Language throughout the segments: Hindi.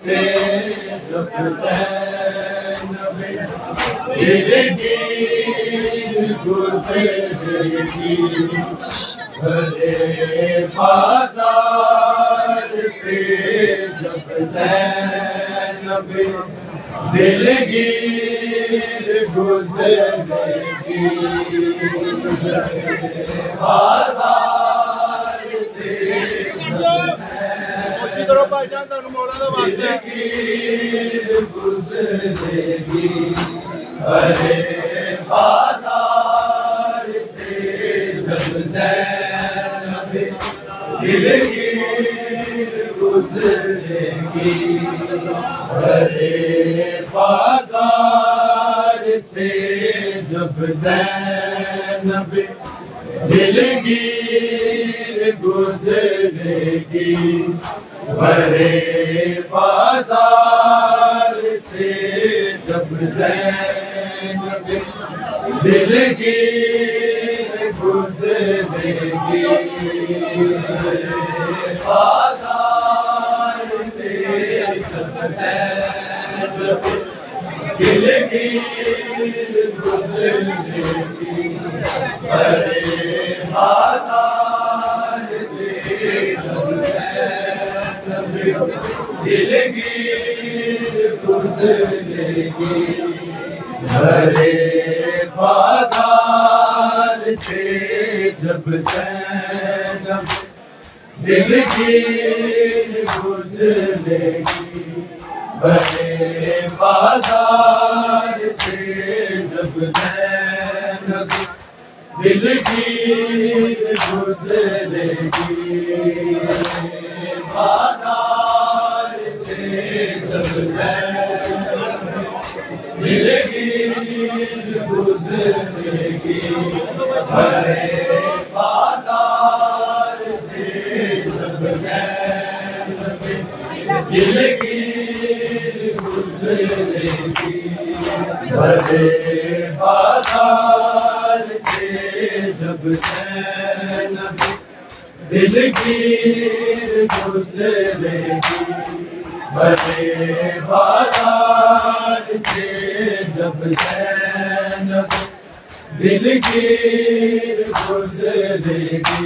से जब ज़ैनब दिलगी गुज़रेगी भले बाज़ार से जब ज़ैनब दिलगी गुज़रेगी बाज़ार से कोशिश करो भाईजान तुहानू मौला दा वास्ता गुज़रेगी भले बाज़ार से जब ज़ैनब दिलगी गुज़रेगी भले बाज़ार से जब ज़ैनब दिलगी गुज़रेगी भले बाज़ार से जब ज़ैनब दिलगी गुज़रेगी बाज़ार से जब ज़ैनब दिलगी गुज़रेगी भले बाज़ार से जब ज़ैनब दिलगी गुज़रेगी भले बाज़ार से जब ज़ैनब दिलगी गुज़रेगी भले बाज़ार से जब ज़ैनब दिलगी गुज़रेगी बाज़ार से जब ज़ैनब दिलगी गुज़रेगी भले बाज़ार से जब ज़ैनब दिलगी गुज़रेगी भले बाज़ार से जब ज़ैनब दिलगी गुज़रेगी भले बाज़ार से जब ज़ैनब दिलगी गुज़रेगी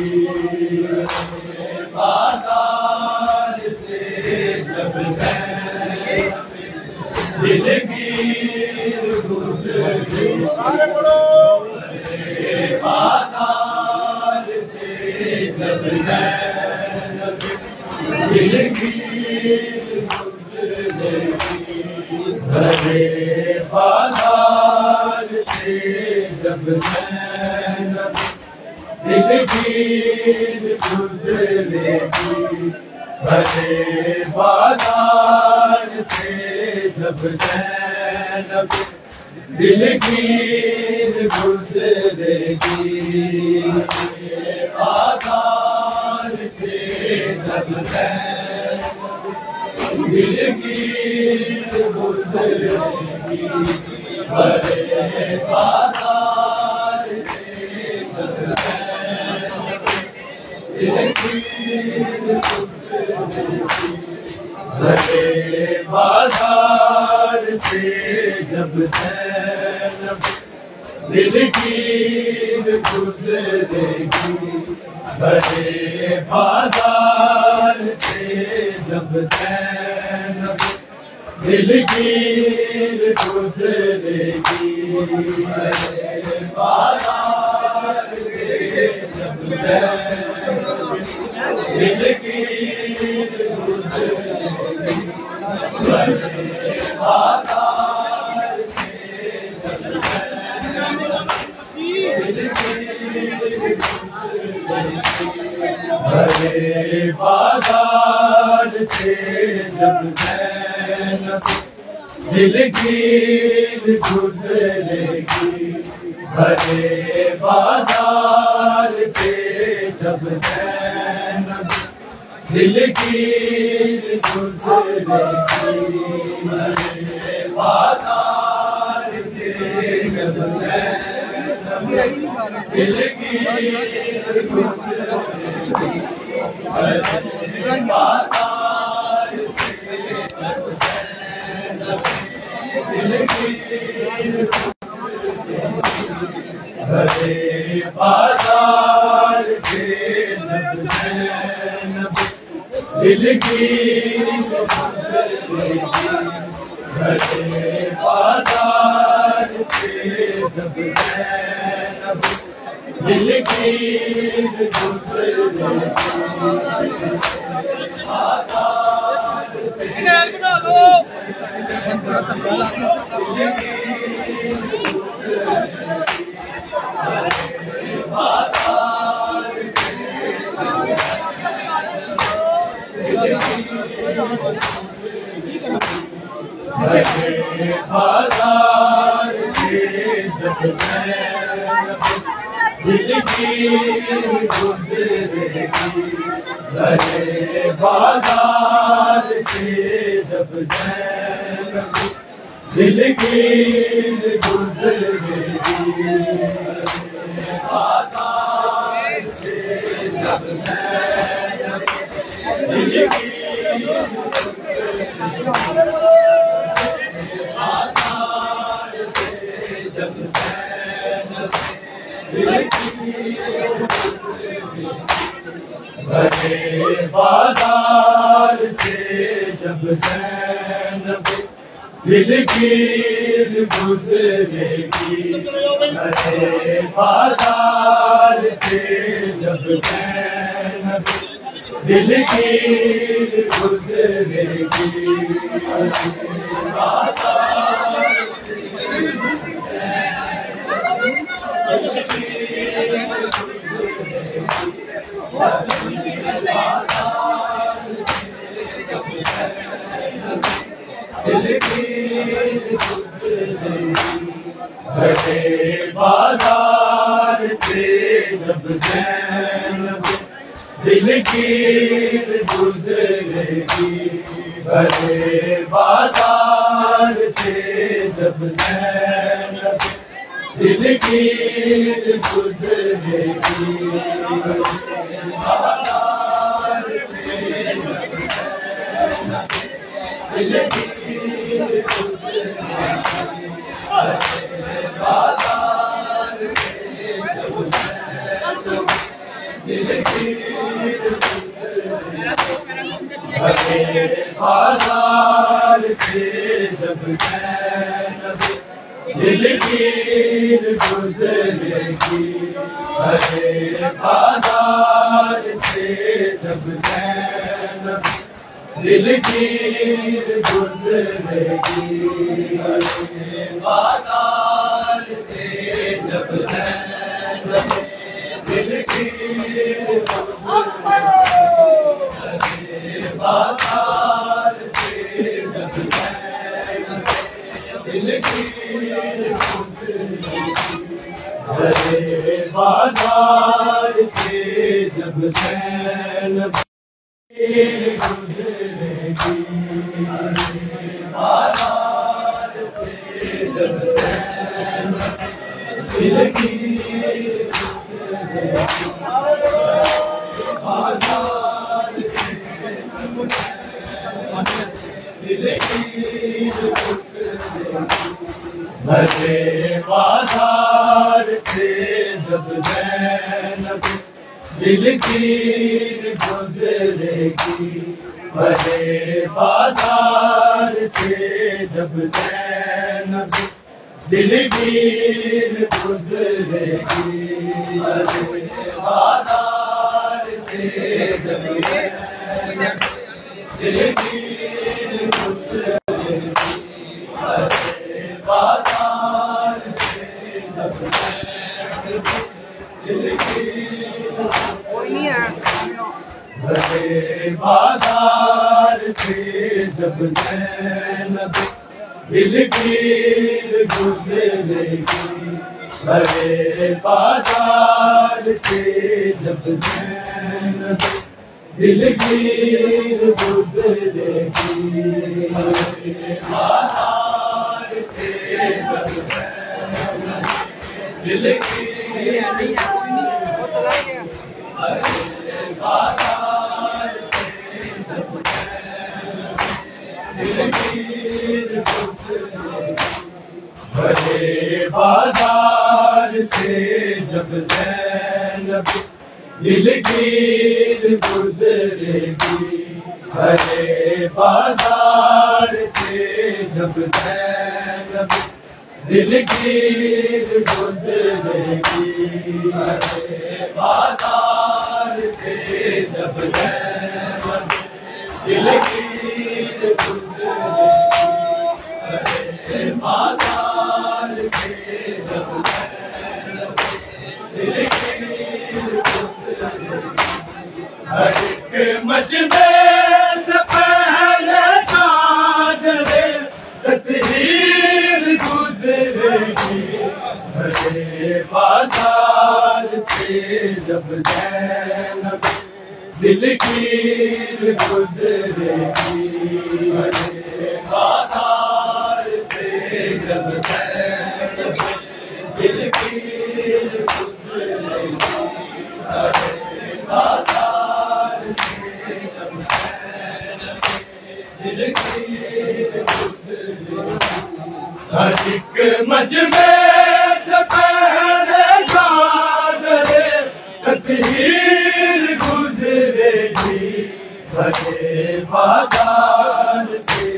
बाज़ार से जब ज़ैनब दिलगी गुज़रेगी बाज़ार से जब ज़ैनब दिलगी भले बाज़ार से जब ज़ैनब दिलगी गुज़रेगी भले बाज़ार से जब ज़ैनब दिलगी गुज़रेगी बाज़ार से जब ज़ैनब दिलगी गुज़रेगी भले बाज़ार से जब ज़ैनब दिलगी गुज़रेगी भले बाज़ार से जब ज़ैनब दिलगी गुज़रेगी भले बाज़ार से जब ज़ैनब दिलगी गुज़रेगी भले बाज़ार से जब ज़ैनब दिलगी गुज़रेगी भले बाज़ार से जब ज़ैनब भले बाज़ार से जब ज़ैनब दिलगी गुज़रेगी भले बाज़ार से जब ज़ैनब दिलगी गुज़रेगी भले बाज़ार से जब ज़ैनब दिलगी गुज़रेगी भले बाज़ार से भरे बाजार से जब ज़ैनब दिल की भरे बाजार से जब ज़ैनब दिल की बाजार से जब ज़ैनब दिल की गुज़रेगी भरे बाजार से जब ज़ैनब दिल की गुज़रेगी बाजार से जब ज़ैनब दिल की भरे बाजार से जब ज़ैनब दिल की गुज़रेगी भरे बाजार से जब ज़ैनब दिल की गुज़रेगी भरे बाजार से जब ज़ैनब दिल की गुज़रेगी भरे बाजार से जब ज़ैनब दिल की गुज़रेगी बाजार से जब ज़ैनब दिल की बाजार से जब ज़ैनब दिल की गुज़रेगी भरे बाजार से जब ज़ैनब दिल की गुज़रेगी बाजार से जब ज़ैनब दिल की बाजार से जब ज़ैनब दिल की भरे बाजार से जब ज़ैनब गुज़रेगी बाजार से जब ज़ैनब दिल की भरे बाजार से जब ज़ैनब दिल की गुज़रेगी भरे बाजार से जब ज़ैनब दिल की गुज़रेगी भरे बाजार से जब ज़ैनब दिल की बाजार से जब भरे बाजार से जब ज़ैनब दिल की गुज़रेगी भरे बाजार से जब ज़ैनब दिल की गुज़रेगी बाजार से जब ज़ैनब दिल की बाजार से जब ज़ैनब दिल की भरे बाजार से जब ज़ैनब दिलगीर गुजरेगी, भरे बाजार से जब ज़ैनब दिलगीर गुजरेगी, भरे बाजार से जब ज़ैनब दिलगीर गुजरेगी, भरे बाजार से जब ज़ैनब दिलगीर गुजरेगी, हर एक मजमे से पहले चादरे तत्हीर गुजरेगी, भरे बाजार से जब ज़ैनब दिलगीर गुजरेगी, भरे बाजार से जब ज़ैनब दिलगीर गुजरेगी, भरे बाजार से जब ज़ैनब दिलगीर गुजरेगी, हर एक मजमे से पहले चादरे तत्हीर गुजरेगी, भरे बाजार से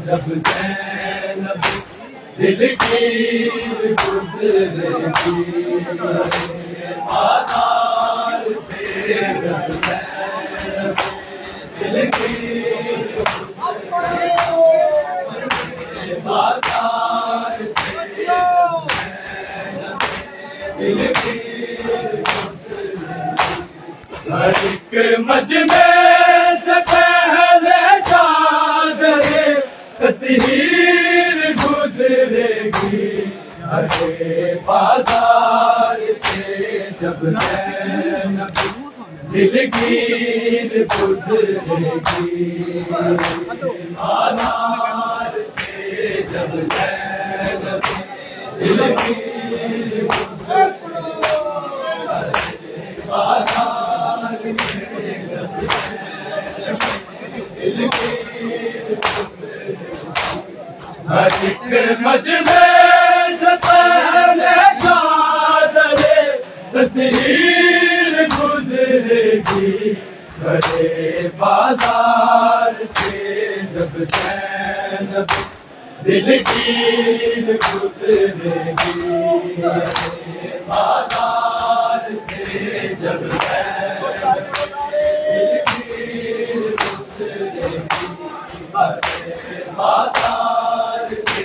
जब ज़ैनब दिलगीर गुजरेगी, भरे बाजार से जब ज़ैनब दिलगीर गुजरेगी, बाजार से जब ज़ैनब दिलगीर गुजरेगी, हर एक मजमे से पहले चादरे तत्हीर गुजरेगी, भरे बाजार से जब ज़ैनब दिलगीर गुजरेगी, बाजार से जब ज़ैनब दिलगीर गुजरेगी, बाजार से जब ज़ैनब दिलगीर गुजरेगी, हर एक मजमे से पहले चादरे तत्हीर गुजरेगी, भरे बाजार से जब ज़ैनब दिलगीर गुजरेगी, भरे बाजार से जब ज़ैनब दिलगीर गुजरेगी, भरे बाजार से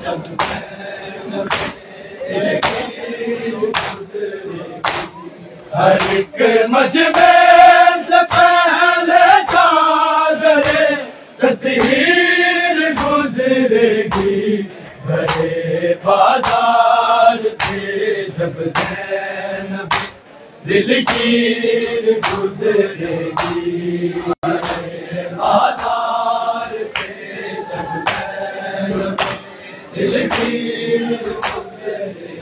जब ज़ैनब दिलगीर गुजरेगी, हर एक मजमे से पहले चादरे तत्हीर गुजरेगी, भरे बाजार से जब ज़ैनब दिलगीर गुजरेगी, भरे बाजार से जब ज़ैनब दिलगीर गुजरेगी,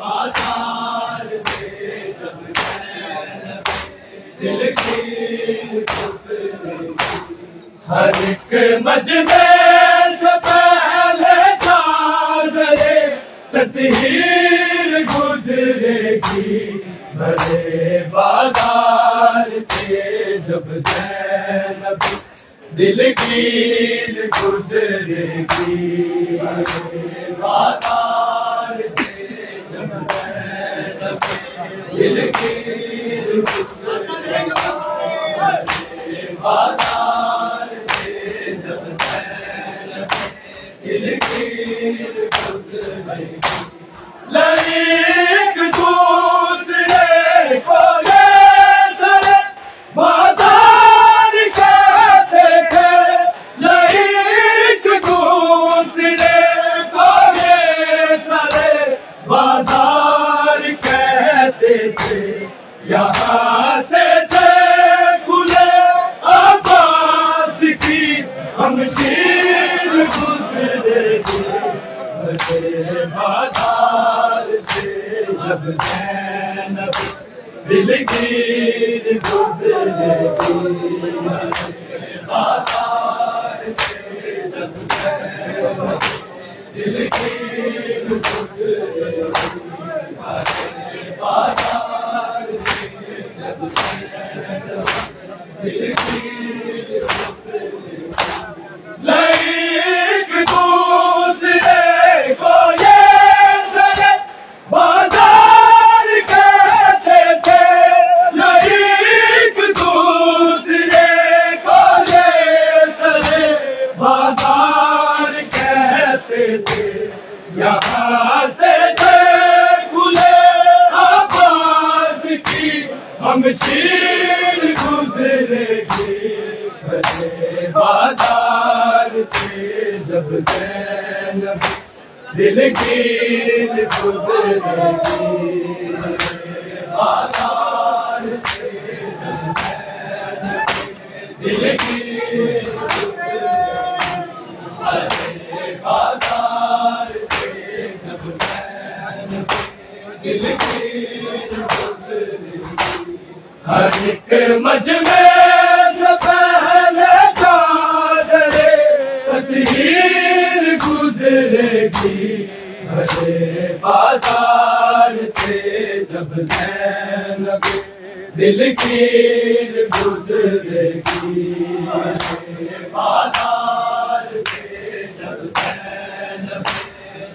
बाजार से जब ज़ैनब दिलगीर गुजरेगी, हर एक मजमे से पहले चादरे तत्हीर गुजरेगी, भरे बाजार से जब ज़ैनब दिलगीर गुजरेगी, भरे बाजार से जब ज़ैनब दिलगीर गुजरेगी, भरे बाजार से जब ज़ैनब दिलगीर गुजरेगी, एक दूसरे को ये सरे बाजार कहते थे, एक दूसरे को ये सरे बाजार कहते थे, यहाँ से खुले अब्बास की हमशीर गुजरेगी, भरे बाजार से जब ज़ैनब दिलगीर गुजरेगी, बाजार से जब ज़ैनब शमशीर गुजरेगी बाजार से जब ज़ैनब दिलगीर गुजरेगी बाजार से जब ज़ैनब दिलगीर बाजार से जब ज़ैनब दिलगीर हर एक मजमे से पहले चादरे तकदीर गुजरेगी हरे बाजार से जब ज़ैनब दिलगीर गुजरेगी हरे बाजार से जब ज़ैनब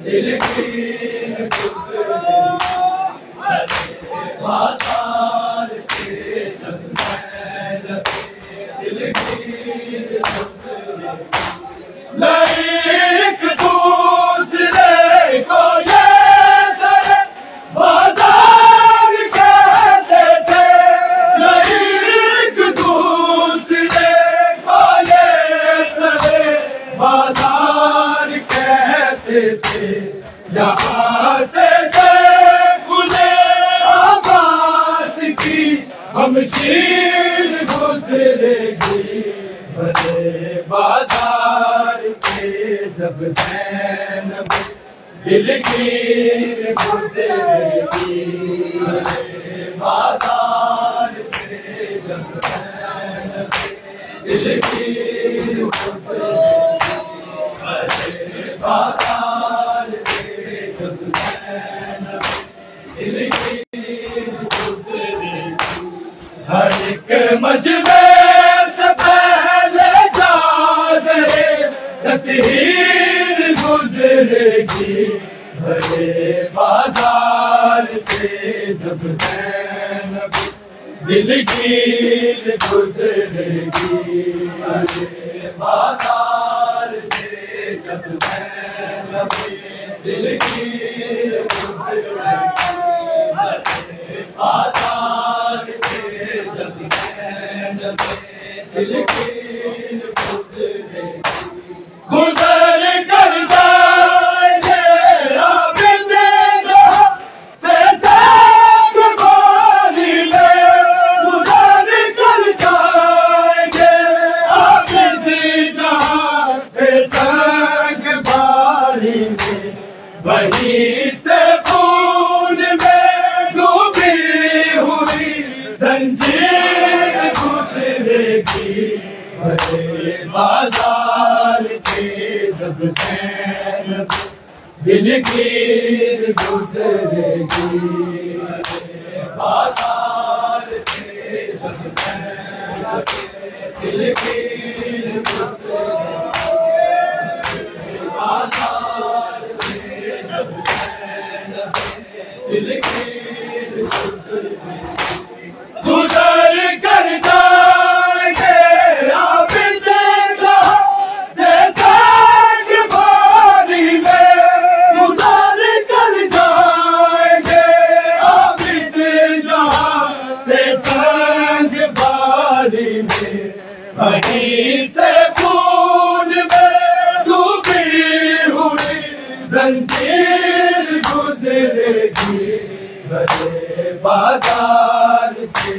दिलगीर गुजरेगी हरे बाजार से जब ज़ैनब दिलगीर एक दूसरे को ये सरे बाजार कहते थे एक दूसरे को ये सरे बाजार कहते थे यहाँ से शमशीर गुजरेगी बड़े बाजार से जब ज़ैनब दिलगीर गुजरेगी बड़े बाजार से जब ज़ैनब दिलगीर गुजरेगी बड़े बाजार से जब ज़ैनब दिलगीर हर एक मजमे से पहले चादरे तकदीर गुजरेगी हरे बाजार से जब ज़ैनब दिलगीर गुजरेगी हरे बाजार से जब ज़ैनब दिलगीर गुजरेगी हरे बाजार से जब ज़ैनब दिलगीर गुजरेगी गुजर कर जाएंगे आबिद जहाँ से संग बारी में गुजर कर जाएंगे आबिद जहाँ से संग बारी में वहीं से खून में डूबी हुई जंजीर गुजरेगी हरे बाजार से जब ज़ैनब दिलगीर गुजरेगी हरे बाजार से जब ज़ैनब दिलगीर गुजरेगी बाजार से जब ज़ैनब दिलगीर गुजरेगी गुजर कर जाएंगे आबिद जहाँ से संग बारी में गुजर कर जाएंगे आबिद जहाँ से संग बारी में वहीं से खून में डूबी हुई जंजीर गुजरेगी हरे बाजार से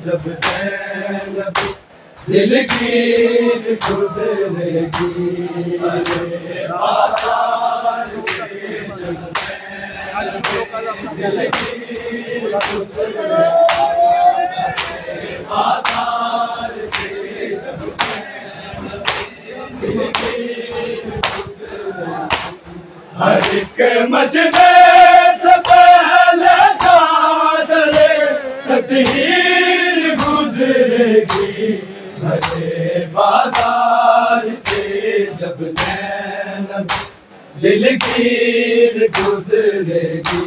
जब ज़ैनब दिलगीर गुजरेगी हरे बाजार से जब ज़ैनब दिलगीर गुजरेगी बाजार से जब ज़ैनब दिलगीर गुजरेगी हर एक मजमे से पहले चादरे तकदीर गुजरेगी हरे बाजार से जब ज़ैनब दिलगीर गुजरेगी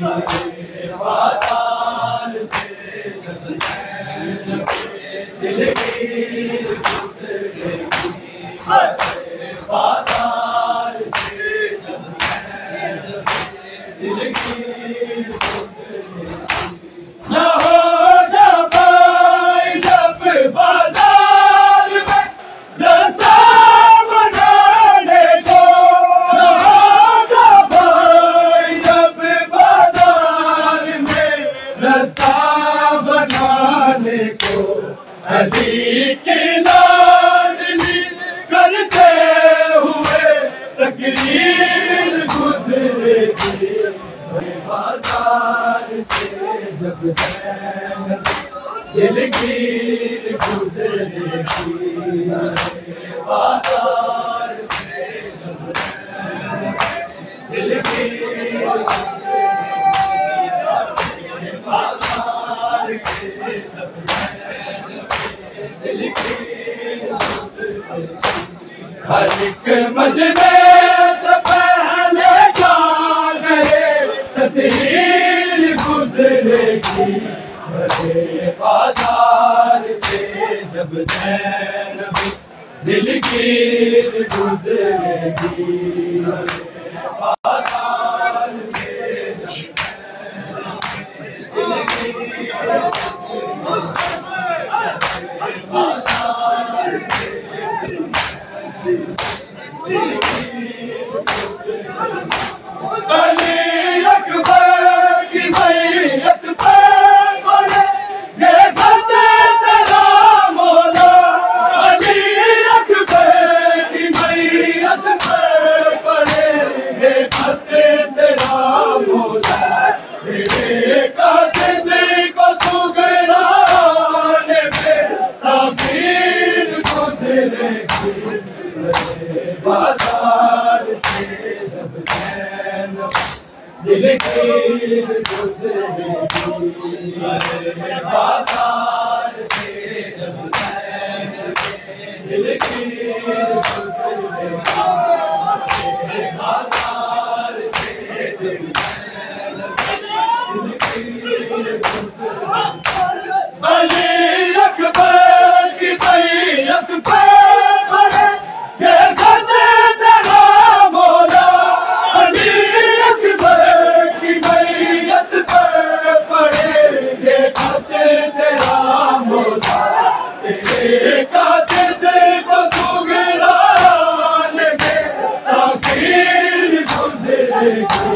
हरे बाजार से जब ज़ैनब दिलगीर गुजरेगी हरे बाजार से जब ज़ैनब दिलगीर गुजरेगी न हो जब दिल की गुजरेगी बाजार से दिल की बाजार से दिल की हर एक मजमे से पहले जागरे तकदीर गुजरेगी भरे बाजार से जब ज़ैनब दिल की गुजरेगी बाजार से जब अली अकबर की मैयत पे पड़े ये खत तेरा मौला अली अकबर की मैयत पे पड़े ये खत तेरा मौला तेरे कासिद को सुगराने में ताकीर गुजरेगी बाजार से जब ज़ैनब दिल की गुजरेगी बाजार से जब ज़ैनब दिल की गुजरेगी बाजार से जब अली अकबर की मैयत पे पड़े ये खत तेरा मौला अली अकबर की मैयत पे पड़े ये खत तेरा मौला तेरे कासिद को सुगराने में ताकीर गुजरेगी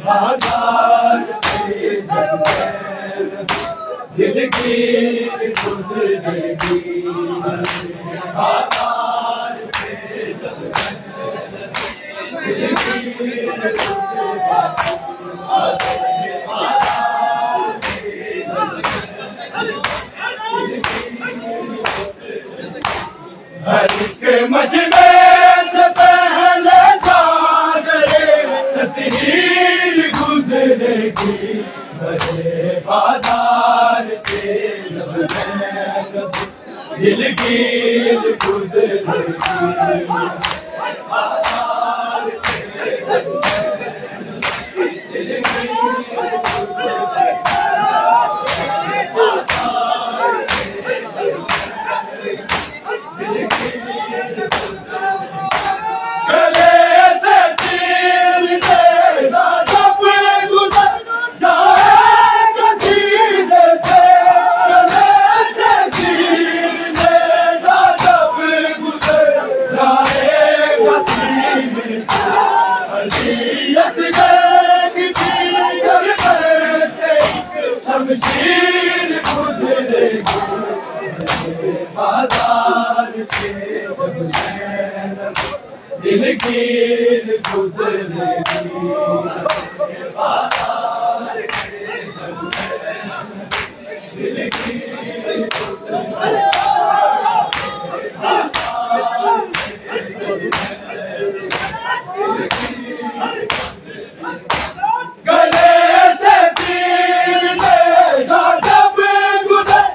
बाजार से दिल की गुजरेगी बाजार से दिल की हर एक मजमे से पहले जागरे तकदीर गुजरेगी भरे बाजार से जब ज़ैनब दिल की गुजरेगी बाजार से दिल की गले से तीर तेरा जब गुजर जाएगा सीने से गले से तीर तेरा जब गुजर जाएगा सीने से अली असगर की पीर करने से शमशीर गुजरेगी बाजार से जब ज़ैनब दिल की गुजरेगी बाजार से जब ज़ैनब दिल की गले से तीर तेरा जब गुजर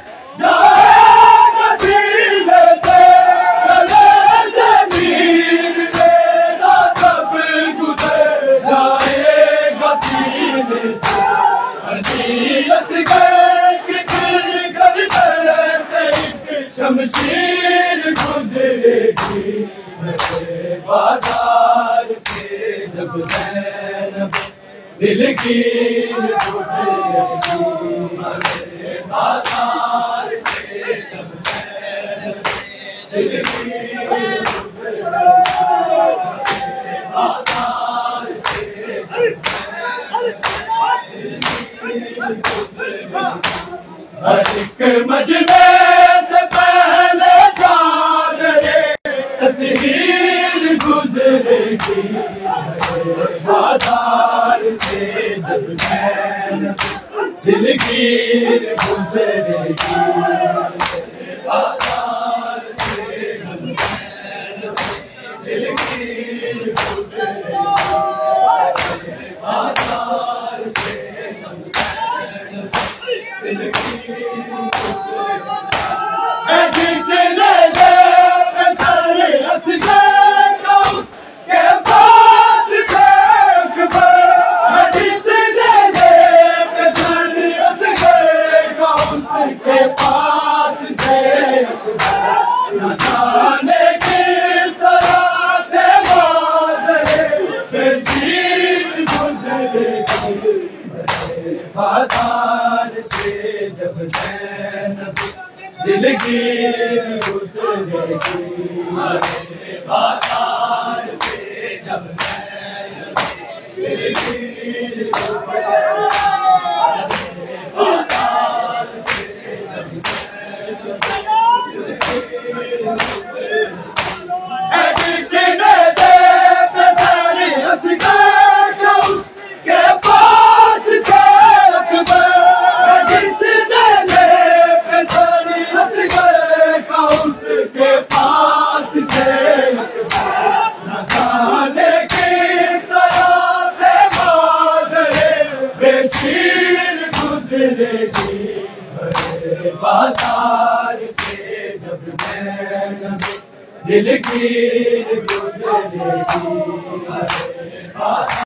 जाएगा सीने से गले से तीर तेरा जब गुजर जाएगा सीने से अली असगर की दिल गर्दन से शमशीर गुजरेगी बाजार से जब ज़ैनब दिल की गुजरेगी बाजार से जब ज़ैनब दिल की बाजार से हर एक मजमे से पहले जागरे तकदीर गुजरेगी बाजार से जब ज़ैनब दिल की गुजरेगी बाजार से दिल की गुजरेगी बाजार से दिल की जिसने सारे असगर के पास के पास से न जाने किस तरह से गुजरेगी बाजार से जब दिल की गुजरेगी बाजार से जब दिल की बाजार से जब दिल की गुजरेगी।